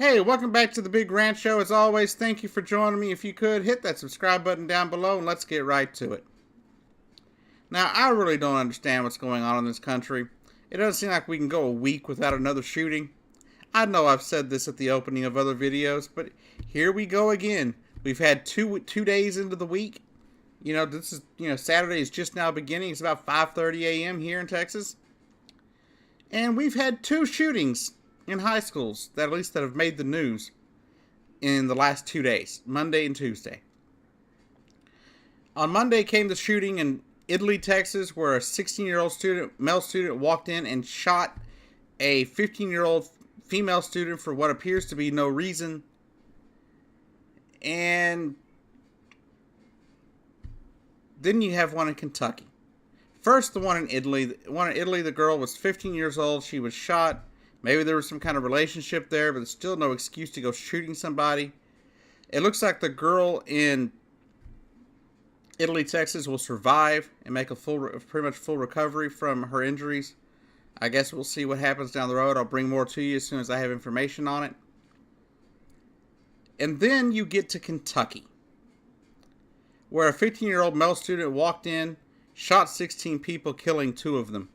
Hey, welcome back to the Big Rant Show. As always, thank you for joining me. If you could, hit that subscribe button down below and let's get right to it. Now, I really don't understand what's going on in this country. It doesn't seem like we can go a week without another shooting. I know I've said this at the opening of other videos, but here we go again. We've had two days into the week. Saturday is just now beginning. It's about 5:30 a.m. here in Texas. And we've had two shootings in high schools that have made the news in the last 2 days, Monday and Tuesday. On Monday came the shooting in Italy, Texas, where a 16-year-old male student walked in and shot a 15-year-old female student for what appears to be no reason. And then you have one in Kentucky. First, the one in Italy. The girl was 15 years old. She was shot. Maybe there was some kind of relationship there, but there's still no excuse to go shooting somebody. It looks like the girl in Italy, Texas will survive and make a pretty much full recovery from her injuries. I guess we'll see what happens down the road. I'll bring more to you as soon as I have information on it. And then you get to Kentucky, where a 15-year-old male student walked in, shot 16 people, killing 2 of them.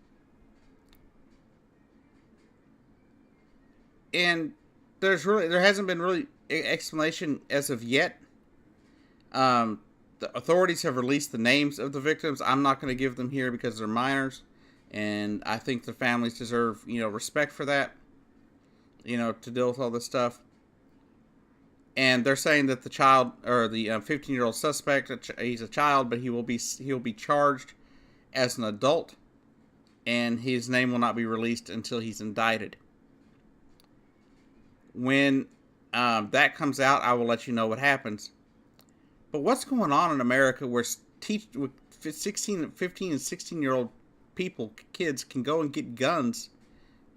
And there hasn't been really explanation as of yet. The authorities have released the names of the victims. I'm not going to give them here because they're minors, and I think the families deserve, respect for that, to deal with all this stuff. And they're saying that the child, or the 15-year-old suspect, he's a child, but he will be charged as an adult, and his name will not be released until he's indicted. When that comes out, I will let you know what happens. But what's going on in America where 15 and 16-year-old kids can go and get guns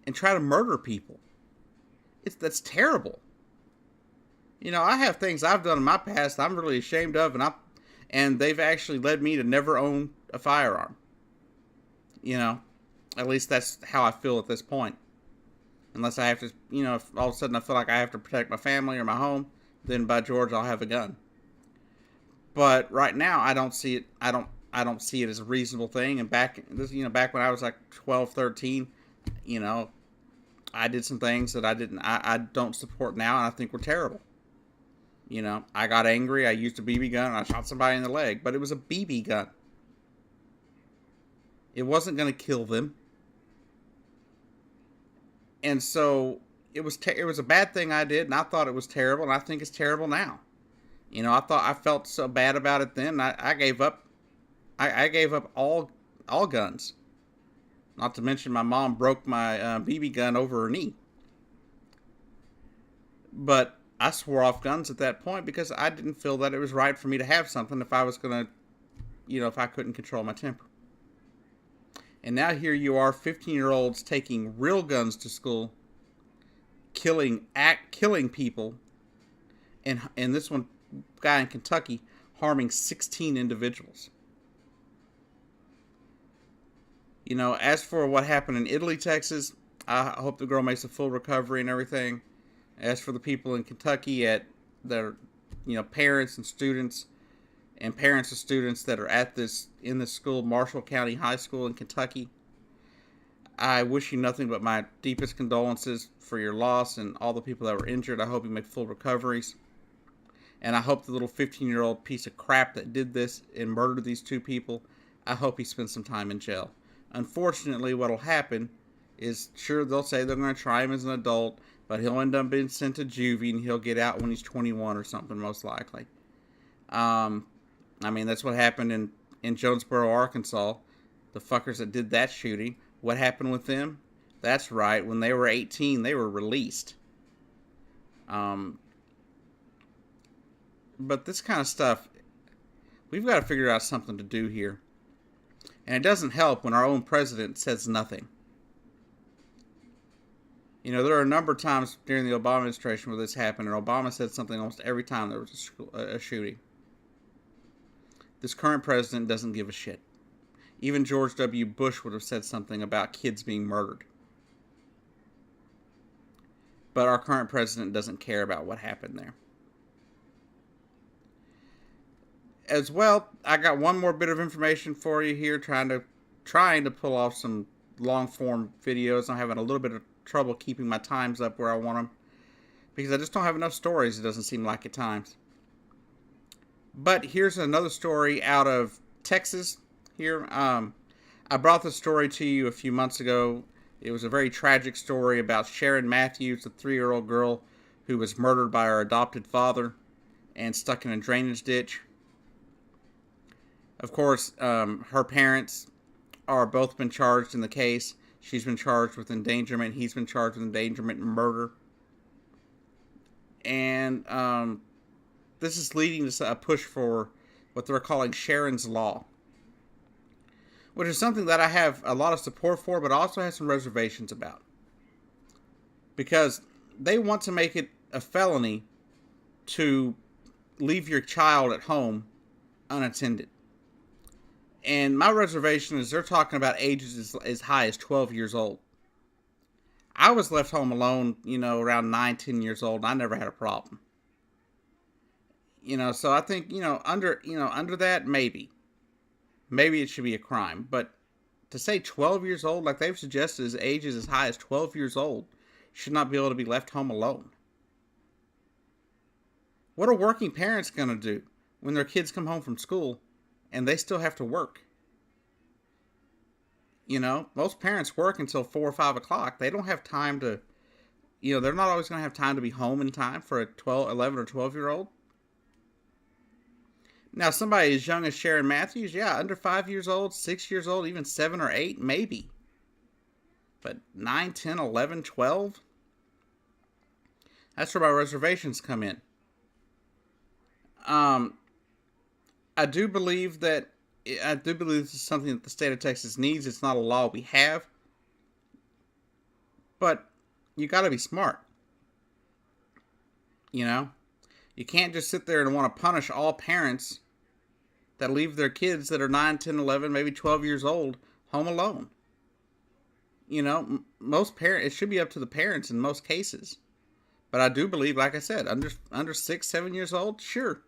and try to murder people? That's terrible. I have things I've done in my past I'm really ashamed of, and they've actually led me to never own a firearm. At least that's how I feel at this point. Unless I have to, if all of a sudden I feel like I have to protect my family or my home, then by George, I'll have a gun. But right now, I don't see it. I don't see it as a reasonable thing. And back when I was like 12, 13, I did some things that I don't support now, and I think were terrible. I got angry. I used a BB gun, and I shot somebody in the leg, but it was a BB gun. It wasn't going to kill them. And so it was a bad thing I did, and I thought it was terrible, and I think it's terrible now. I felt so bad about it then. I gave up. I gave up all guns. Not to mention my mom broke my BB gun over her knee. But I swore off guns at that point because I didn't feel that it was right for me to have something if I was gonna, if I couldn't control my temper. And now here you are, 15-year-olds taking real guns to school, killing people, and this one guy in Kentucky harming 16 individuals. As for what happened in Italy, Texas, I hope the girl makes a full recovery and everything. As for the people in Kentucky parents and students, and parents of students that are in this school, Marshall County High School in Kentucky, I wish you nothing but my deepest condolences for your loss and all the people that were injured. I hope you make full recoveries. And I hope the little 15-year-old piece of crap that did this and murdered these 2 people, I hope he spends some time in jail. Unfortunately, what'll happen is, sure, they'll say they're going to try him as an adult, but he'll end up being sent to juvie, and he'll get out when he's 21 or something, most likely. That's what happened in Jonesboro, Arkansas. The fuckers that did that shooting. What happened with them? That's right. When they were 18, they were released. But this kind of stuff, we've got to figure out something to do here. And it doesn't help when our own president says nothing. There are a number of times during the Obama administration where this happened, and Obama said something almost every time there was a shooting. This current president doesn't give a shit. Even George W. Bush would have said something about kids being murdered. but our current president doesn't care about what happened there. As well, I got one more bit of information for you here, trying to pull off some long form videos. I'm having a little bit of trouble keeping my times up where I want them because I just don't have enough stories, it doesn't seem like at times. But here's another story out of Texas here. I brought this story to you a few months ago. It was a very tragic story about Sherin Matthews, a 3-year-old girl who was murdered by her adopted father and stuck in a drainage ditch. Of course, her parents are both been charged in the case. She's been charged with endangerment. He's been charged with endangerment and murder. And this is leading to a push for what they're calling Sherin's Law, which is something that I have a lot of support for, but also have some reservations about. Because they want to make it a felony to leave your child at home unattended. And my reservation is they're talking about ages as high as 12 years old. I was left home alone, around 9, 10 years old, and I never had a problem. So I think, under that, maybe it should be a crime. But to say 12 years old, like they've suggested, as ages as high as 12 years old, should not be able to be left home alone. What are working parents going to do when their kids come home from school and they still have to work? Most parents work until 4 or 5 o'clock. They don't have time to, they're not always going to have time to be home in time for a 11 or 12-year-old. Now, somebody as young as Sherin Matthews, yeah, under 5 years old, 6 years old, even 7 or 8, maybe. But 9, 10, 11, 12? That's where my reservations come in. I do believe this is something that the state of Texas needs. It's not a law we have. But you got to be smart. You can't just sit there and want to punish all parents that leave their kids that are 9, 10, 11, maybe 12 years old home alone. Most parents, it should be up to the parents in most cases. But I do believe, like I said, under 6, 7 years old, sure.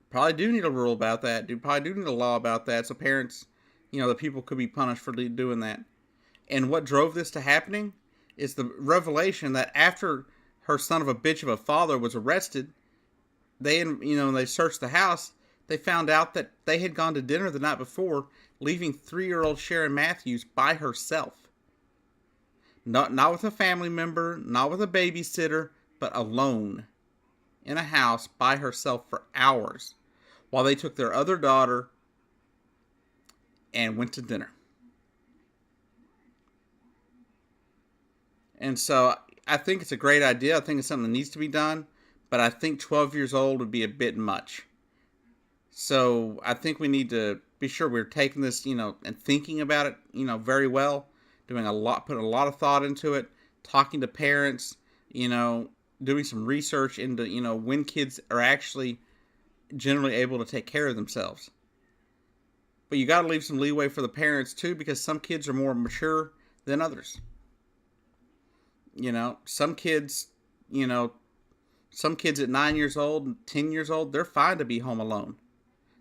Probably do need a rule about that. Probably do need a law about that. So parents, the people could be punished for doing that. And what drove this to happening is the revelation that after her son of a bitch of a father was arrested, they searched the house, they found out that they had gone to dinner the night before, leaving 3-year-old Sherin Matthews by herself. Not with a family member, not with a babysitter, but alone in a house by herself for hours while they took their other daughter and went to dinner. And so I think it's a great idea. I think it's something that needs to be done, but I think 12 years old would be a bit much. So I think we need to be sure we're taking this, and thinking about it, very well, putting a lot of thought into it, talking to parents, doing some research into, when kids are actually generally able to take care of themselves. But you got to leave some leeway for the parents too, because some kids are more mature than others. Some kids at 9 years old, 10 years old, they're fine to be home alone.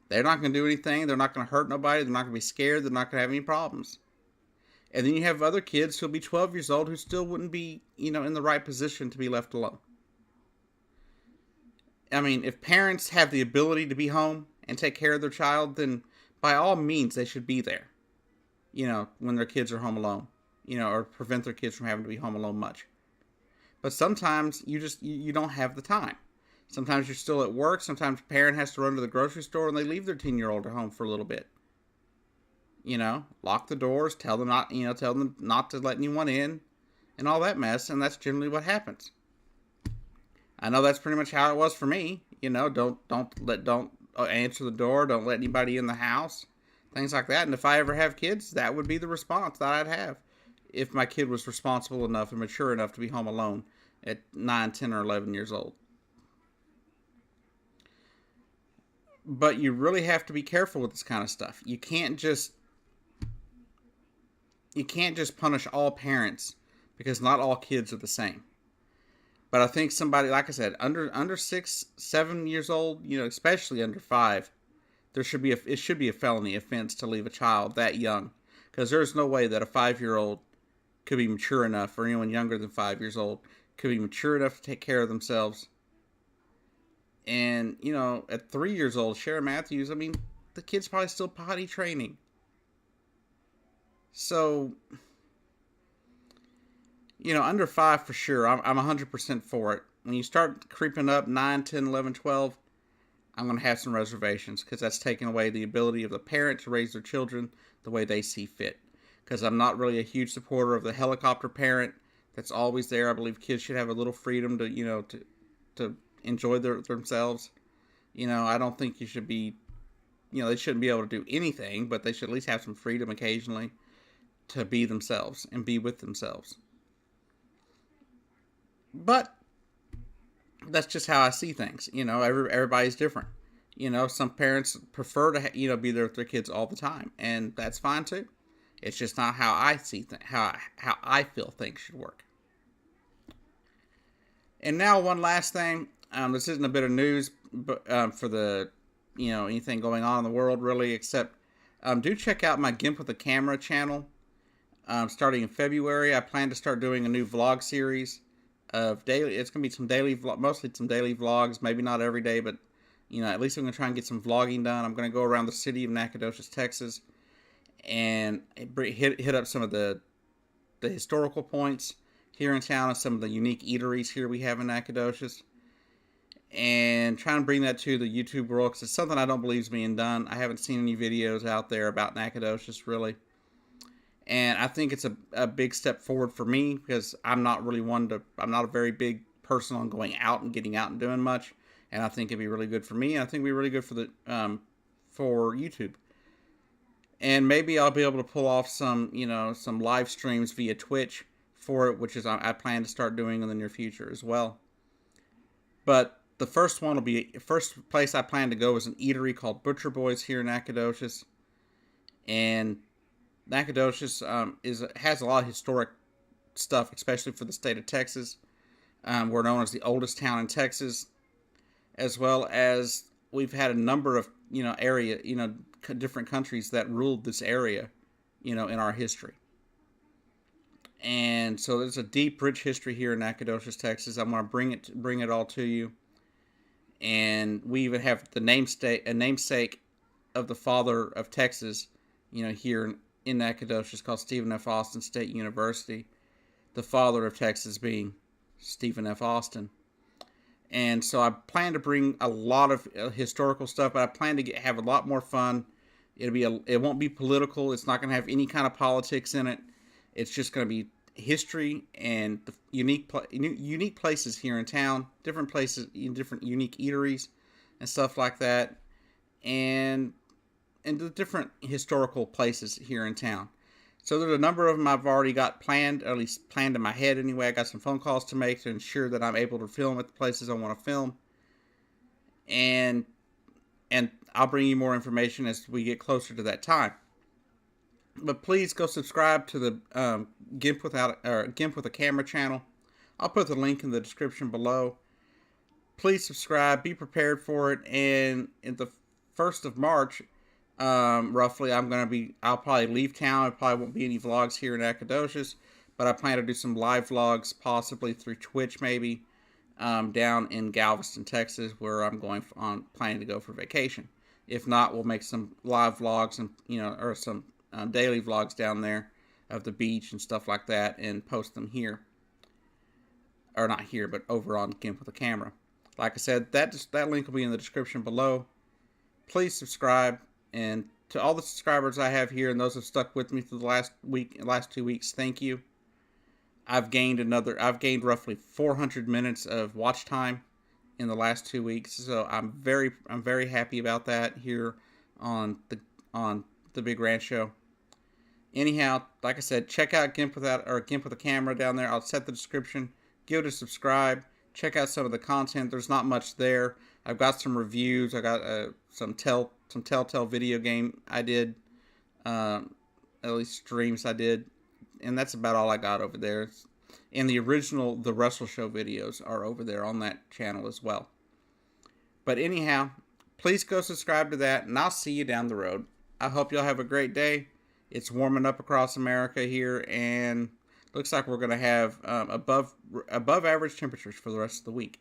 They're not going to do anything. They're not going to hurt nobody. They're not going to be scared. They're not going to have any problems. And then you have other kids who'll be 12 years old who still wouldn't be, in the right position to be left alone. I mean, if parents have the ability to be home and take care of their child, then by all means they should be there, when their kids are home alone, or prevent their kids from having to be home alone much. But sometimes you don't have the time. Sometimes you're still at work. Sometimes a parent has to run to the grocery store and they leave their 10-year-old at home for a little bit. Lock the doors, tell them not to let anyone in and all that mess. And that's generally what happens. I know that's pretty much how it was for me. Don't answer the door. Don't let anybody in the house. Things like that. And if I ever have kids, that would be the response that I'd have if my kid was responsible enough and mature enough to be home alone at 9, 10, or 11 years old. But you really have to be careful with this kind of stuff. You can't just punish all parents because not all kids are the same. But I think somebody, like I said, under 6, 7 years old, especially under 5, it should be a felony offense to leave a child that young, because there's no way that a 5-year-old could be mature enough, or anyone younger than 5 years old could be mature enough to take care of themselves. And at 3 years old, Sharon Matthews, I mean, the kid's probably still potty training. So, under 5 for sure. I'm 100% for it. When you start creeping up 9, 10, 11, 12, I'm going to have some reservations, because that's taking away the ability of the parent to raise their children the way they see fit. Because I'm not really a huge supporter of the helicopter parent that's always there. I believe kids should have a little freedom to enjoy themselves. I don't think you should be, they shouldn't be able to do anything, but they should at least have some freedom occasionally to be themselves and be with themselves. But that's just how I see things. Everybody's different. Some parents prefer to be there with their kids all the time, and that's fine too. It's just not how I see how I feel things should work. And now one last thing. This isn't a bit of news, but for the anything going on in the world really, except do check out my G.I.M.P with a Camera channel. Starting in February, I plan to start doing a new vlog series of daily. It's gonna be mostly some daily vlogs. Maybe not every day, but at least I'm gonna try and get some vlogging done. I'm gonna go around the city of Nacogdoches, Texas, and hit up some of the historical points here in town, and some of the unique eateries here we have in Nacogdoches, and try and bring that to the YouTube world, because it's something I don't believe is being done. I haven't seen any videos out there about Nacogdoches really. And I think it's a big step forward for me, because I'm not a very big person on going out and getting out and doing much. And I think it'd be really good for me. And I think it'd be really good for YouTube. And maybe I'll be able to pull off some live streams via Twitch for it, which is I plan to start doing in the near future as well. But the first place I plan to go is an eatery called Butcher Boys here in Nacogdoches. And Nacogdoches has a lot of historic stuff, especially for the state of Texas. We're known as the oldest town in Texas, as well as we've had a number of different countries that ruled this area, in our history. And so there's a deep, rich history here in Nacogdoches, Texas. I'm going to bring it all to you. And we even have a namesake of the father of Texas, here in Nacogdoches, called Stephen F. Austin State University. The father of Texas being Stephen F. Austin. And so I plan to bring a lot of historical stuff, but I plan to have a lot more fun. It won't be political. It's not going to have any kind of politics in it. It's just going to be history and the unique places here in town, different places, different unique eateries and stuff like that, and the different historical places here in town. So there's a number of them I've already got planned, or at least planned in my head anyway. I got some phone calls to make to ensure that I'm able to film at the places I want to film. And I'll bring you more information as we get closer to that time. But please go subscribe to the GIMP with a Camera channel. I'll put the link in the description below. Please subscribe. Be prepared for it. And in the 1st of March, roughly, I'll probably leave town. There probably won't be any vlogs here in Nacogdoches, but I plan to do some live vlogs, possibly through Twitch maybe, down in Galveston, Texas, where I'm planning to go for vacation. If not, we'll make some live vlogs and or some daily vlogs down there of the beach and stuff like that, and post them here, or not here, but over on GIMP with a Camera. Like I said, that link will be in the description below. Please subscribe, and to all the subscribers I have here and those who have stuck with me through the last 2 weeks, thank you. I've gained roughly 400 minutes of watch time in the last 2 weeks, so I'm very happy about that here on the Big Ranch Show. Anyhow, like I said, check out GIMP with a Camera down there. I'll set the description. Give it a subscribe. Check out some of the content. There's not much there. I've got some reviews. I got some Telltale video game I did, at least streams I did, and that's about all I got over there. And the original The Russell Show videos are over there on that channel as well. But anyhow, please go subscribe to that, and I'll see you down the road. I hope y'all have a great day. It's warming up across America here, and looks like we're going to have above average temperatures for the rest of the week.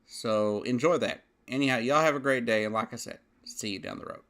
So enjoy that. Anyhow, y'all have a great day, and like I said, see you down the road.